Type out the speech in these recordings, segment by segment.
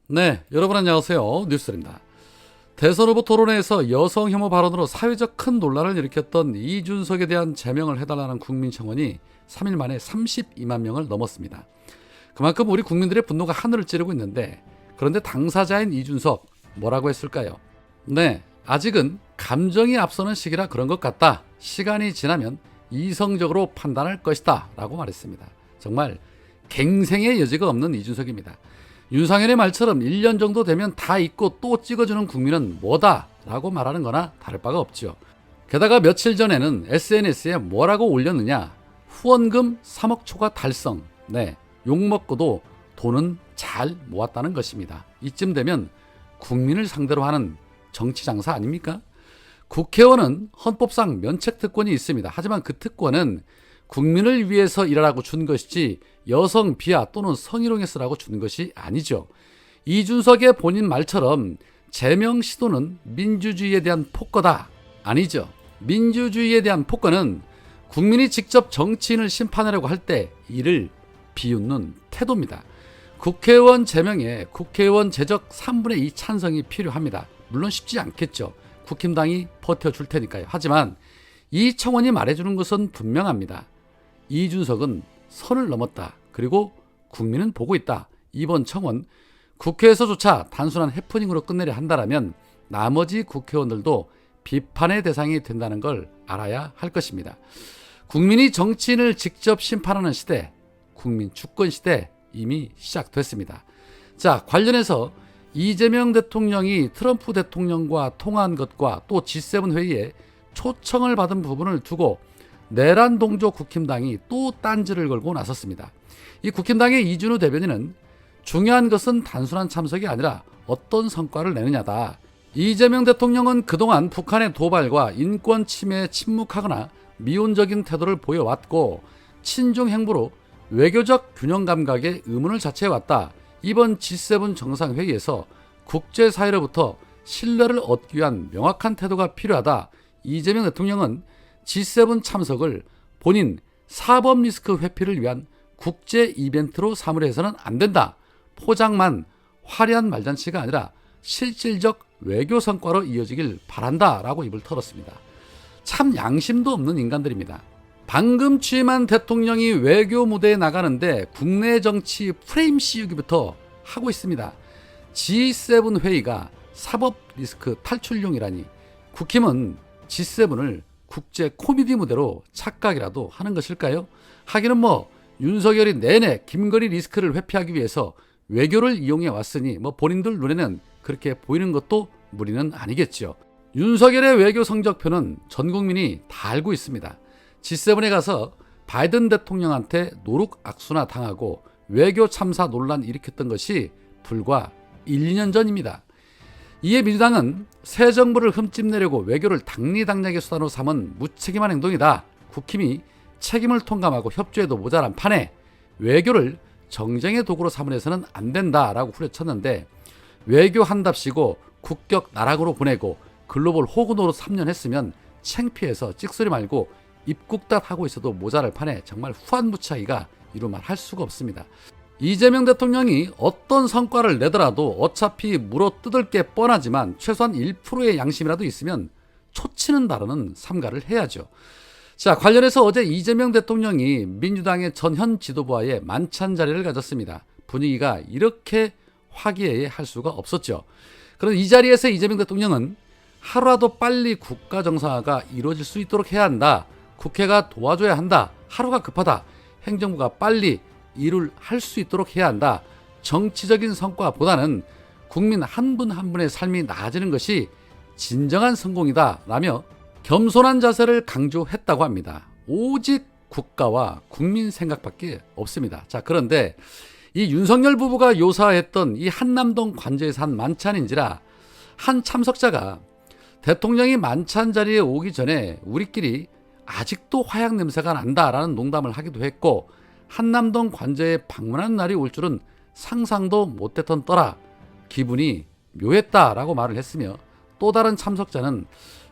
네, 여러분 안녕하세요. 뉴스입니다. 대선 후보 토론회에서 여성 혐오 발언으로 사회적 큰 논란을 일으켰던 이준석에 대한 제명을 해달라는 국민 청원이 3일 만에 32만 명을 넘었습니다. 그만큼 우리 국민들의 분노가 하늘을 찌르고 있는데, 그런데 당사자인 이준석 뭐라고 했을까요? 네, 아직은 감정이 앞서는 시기라 그런 것 같다. 시간이 지나면 이성적으로 판단할 것이다 라고 말했습니다. 정말 갱생의 여지가 없는 이준석입니다. 윤상현의 말처럼 1년 정도 되면 다 잊고 또 찍어주는 국민은 뭐다 라고 말하는 거나 다를 바가 없죠. 게다가 며칠 전에는 SNS에 뭐라고 올렸느냐, 후원금 3억 초과 달성. 네, 욕먹고도 돈은 잘 모았다는 것입니다. 이쯤 되면 국민을 상대로 하는 정치 장사 아닙니까? 국회의원은 헌법상 면책특권이 있습니다. 하지만 그 특권은 국민을 위해서 일하라고 준 것이지 여성 비하 또는 성희롱에 쓰라고 준 것이 아니죠. 이준석의 본인 말처럼 제명 시도는 민주주의에 대한 폭거다. 아니죠. 민주주의에 대한 폭거는 국민이 직접 정치인을 심판하려고 할 때 이를 비웃는 태도입니다. 국회의원 제명에 국회의원 재적 3분의 2 찬성이 필요합니다. 물론 쉽지 않겠죠. 국힘당이 버텨줄 테니까요. 하지만 이 청원이 말해주는 것은 분명합니다. 이준석은 선을 넘었다. 그리고 국민은 보고 있다. 이번 청원 국회에서조차 단순한 해프닝으로 끝내려 한다면 나머지 국회의원들도 비판의 대상이 된다는 걸 알아야 할 것입니다. 국민이 정치인을 직접 심판하는 시대, 국민 주권 시대 이미 시작됐습니다. 자, 관련해서 이재명 대통령이 트럼프 대통령과 통화한 것과 또 G7 회의에 초청을 받은 부분을 두고 내란 동조 국힘당이 또 딴지를 걸고 나섰습니다. 이 국힘당의 이준우 대변인은 중요한 것은 단순한 참석이 아니라 어떤 성과를 내느냐다. 이재명 대통령은 그동안 북한의 도발과 인권 침해에 침묵하거나 미온적인 태도를 보여왔고 친중 행보로 외교적 균형 감각에 의문을 자처해왔다. 이번 G7 정상회의에서 국제사회로부터 신뢰를 얻기 위한 명확한 태도가 필요하다. 이재명 대통령은 G7 참석을 본인 사법 리스크 회피를 위한 국제 이벤트로 삼으려 해서는 안 된다. 포장만 화려한 말잔치가 아니라 실질적 외교 성과로 이어지길 바란다 라고 입을 털었습니다. 참 양심도 없는 인간들입니다. 방금 취임한 대통령이 외교 무대에 나가는데 국내 정치 프레임 씌우기부터 하고 있습니다. G7 회의가 사법 리스크 탈출용이라니, 국힘은 G7을 국제 코미디 무대로 착각이라도 하는 것일까요? 하기는 윤석열이 내내 김건희 리스크를 회피하기 위해서 외교를 이용해 왔으니 본인들 눈에는 그렇게 보이는 것도 무리는 아니겠죠. 윤석열의 외교 성적표는 전 국민이 다 알고 있습니다. G7에 가서 바이든 대통령한테 노룩 악수나 당하고 외교 참사 논란 일으켰던 것이 불과 1, 2년 전입니다. 이에 민주당은 새 정부를 흠집내려고 외교를 당리당략의 수단으로 삼은 무책임한 행동이다. 국힘이 책임을 통감하고 협조해도 모자란 판에 외교를 정쟁의 도구로 삼으려서는 안 된다라고 후려쳤는데, 외교한답시고 국격 나락으로 보내고 글로벌 호구노로 3년 했으면 창피해서 찍소리 말고 입국닷 하고 있어도 모자랄 판에 정말 후한무차이가 이루 말할 수가 없습니다. 이재명 대통령이 어떤 성과를 내더라도 어차피 물어 뜯을 게 뻔하지만 최소한 1%의 양심이라도 있으면 초치는 다루는 삼가를 해야죠. 자, 관련해서 어제 이재명 대통령이 민주당의 전현 지도부와의 만찬 자리를 가졌습니다. 분위기가 이렇게 화기애애할 수가 없었죠. 그런데 이 자리에서 이재명 대통령은 하루라도 빨리 국가 정상화가 이루어질 수 있도록 해야 한다. 국회가 도와줘야 한다. 하루가 급하다. 행정부가 빨리 일을 할 수 있도록 해야 한다. 정치적인 성과보다는 국민 한 분 한 분의 삶이 나아지는 것이 진정한 성공이다 라며 겸손한 자세를 강조했다고 합니다. 오직 국가와 국민 생각밖에 없습니다. 자, 그런데 이 윤석열 부부가 요사했던 이 한남동 관저에서 한 만찬인지라 한 참석자가 대통령이 만찬 자리에 오기 전에 우리끼리 아직도 화약 냄새가 난다라는 농담을 하기도 했고, 한남동 관저에 방문한 날이 올 줄은 상상도 못했던 떠라, 기분이 묘했다라고 말을 했으며, 또 다른 참석자는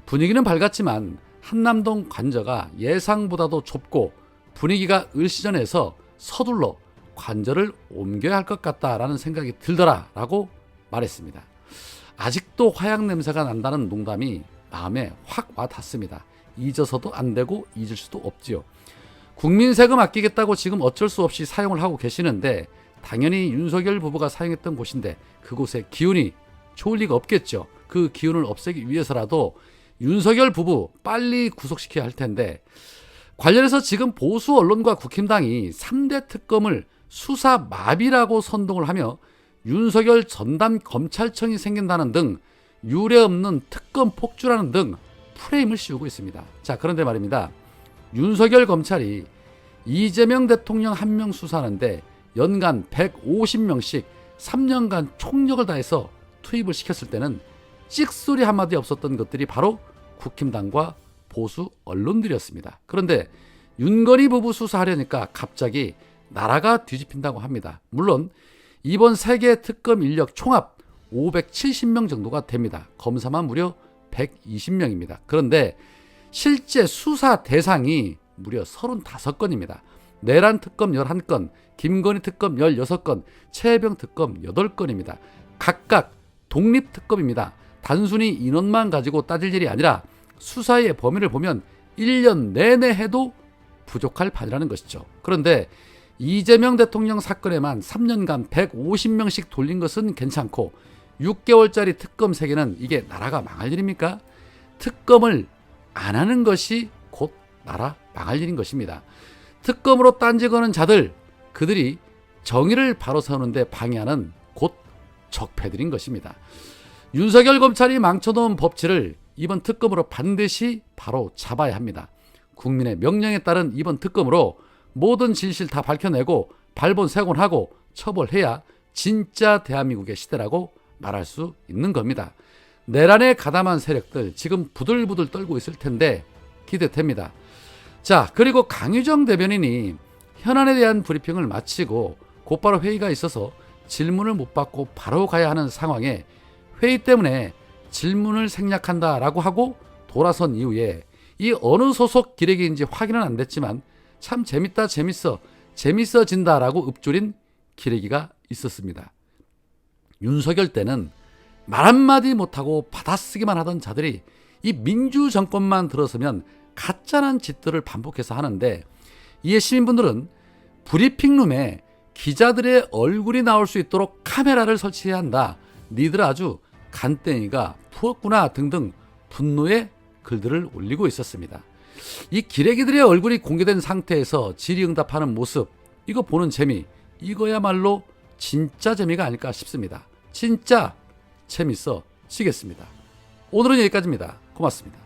분위기는 밝았지만 한남동 관저가 예상보다도 좁고 분위기가 을시전해서 서둘러 관저를 옮겨야 할 것 같다라는 생각이 들더라라고 말했습니다. 아직도 화약 냄새가 난다는 농담이 마음에 확 와닿습니다. 잊어서도 안 되고 잊을 수도 없지요. 국민 세금 아끼겠다고 지금 어쩔 수 없이 사용을 하고 계시는데 당연히 윤석열 부부가 사용했던 곳인데 그곳에 기운이 좋을 리가 없겠죠. 그 기운을 없애기 위해서라도 윤석열 부부 빨리 구속시켜야 할 텐데 관련해서 지금 보수 언론과 국힘당이 3대 특검을 수사 마비라고 선동을 하며 윤석열 전담 검찰청이 생긴다는 등 유례없는 특검 폭주라는 등 프레임을 씌우고 있습니다. 자, 그런데 말입니다. 윤석열 검찰이 이재명 대통령 한 명 수사하는데 연간 150명씩 3년간 총력을 다해서 투입을 시켰을 때는 찍소리 한마디 없었던 것들이 바로 국힘당과 보수 언론들이었습니다. 그런데 윤건희 부부 수사하려니까 갑자기 나라가 뒤집힌다고 합니다. 물론 이번 세계 특검 인력 총합 570명 정도가 됩니다. 검사만 무려 120명입니다. 그런데 실제 수사 대상이 무려 35건입니다. 내란 특검 11건, 김건희 특검 16건, 최혜병 특검 8건입니다. 각각 독립 특검입니다. 단순히 인원만 가지고 따질 일이 아니라 수사의 범위를 보면 1년 내내 해도 부족할 판이라는 것이죠. 그런데 이재명 대통령 사건에만 3년간 150명씩 돌린 것은 괜찮고 6개월짜리 특검 3개는 이게 나라가 망할 일입니까? 특검을 안 하는 것이 곧 나라 망할 일인 것입니다. 특검으로 딴지 거는 자들, 그들이 정의를 바로 세우는데 방해하는 곧 적폐들인 것입니다. 윤석열 검찰이 망쳐놓은 법치를 이번 특검으로 반드시 바로 잡아야 합니다. 국민의 명령에 따른 이번 특검으로 모든 진실 다 밝혀내고 발본색원하고 처벌해야 진짜 대한민국의 시대라고 말할 수 있는 겁니다. 내란에 가담한 세력들 지금 부들부들 떨고 있을 텐데 기대됩니다. 자, 그리고 강유정 대변인이 현안에 대한 브리핑을 마치고 곧바로 회의가 있어서 질문을 못 받고 바로 가야 하는 상황에 회의 때문에 질문을 생략한다라고 하고 돌아선 이후에 이 어느 소속 기레기인지 확인은 안 됐지만 참 재밌다, 재밌어진다라고 읊조린 기레기가 있었습니다. 윤석열 때는 말 한마디 못하고 받아쓰기만 하던 자들이 이 민주정권만 들어서면 가짜란 짓들을 반복해서 하는데 이에 시민분들은 브리핑룸에 기자들의 얼굴이 나올 수 있도록 카메라를 설치해야 한다. 니들 아주 간땡이가 부었구나 등등 분노의 글들을 올리고 있었습니다. 이 기레기들의 얼굴이 공개된 상태에서 질의응답하는 모습, 이거 보는 재미, 이거야말로 진짜 재미가 아닐까 싶습니다. 진짜 재밌어지겠습니다. 오늘은 여기까지입니다. 고맙습니다.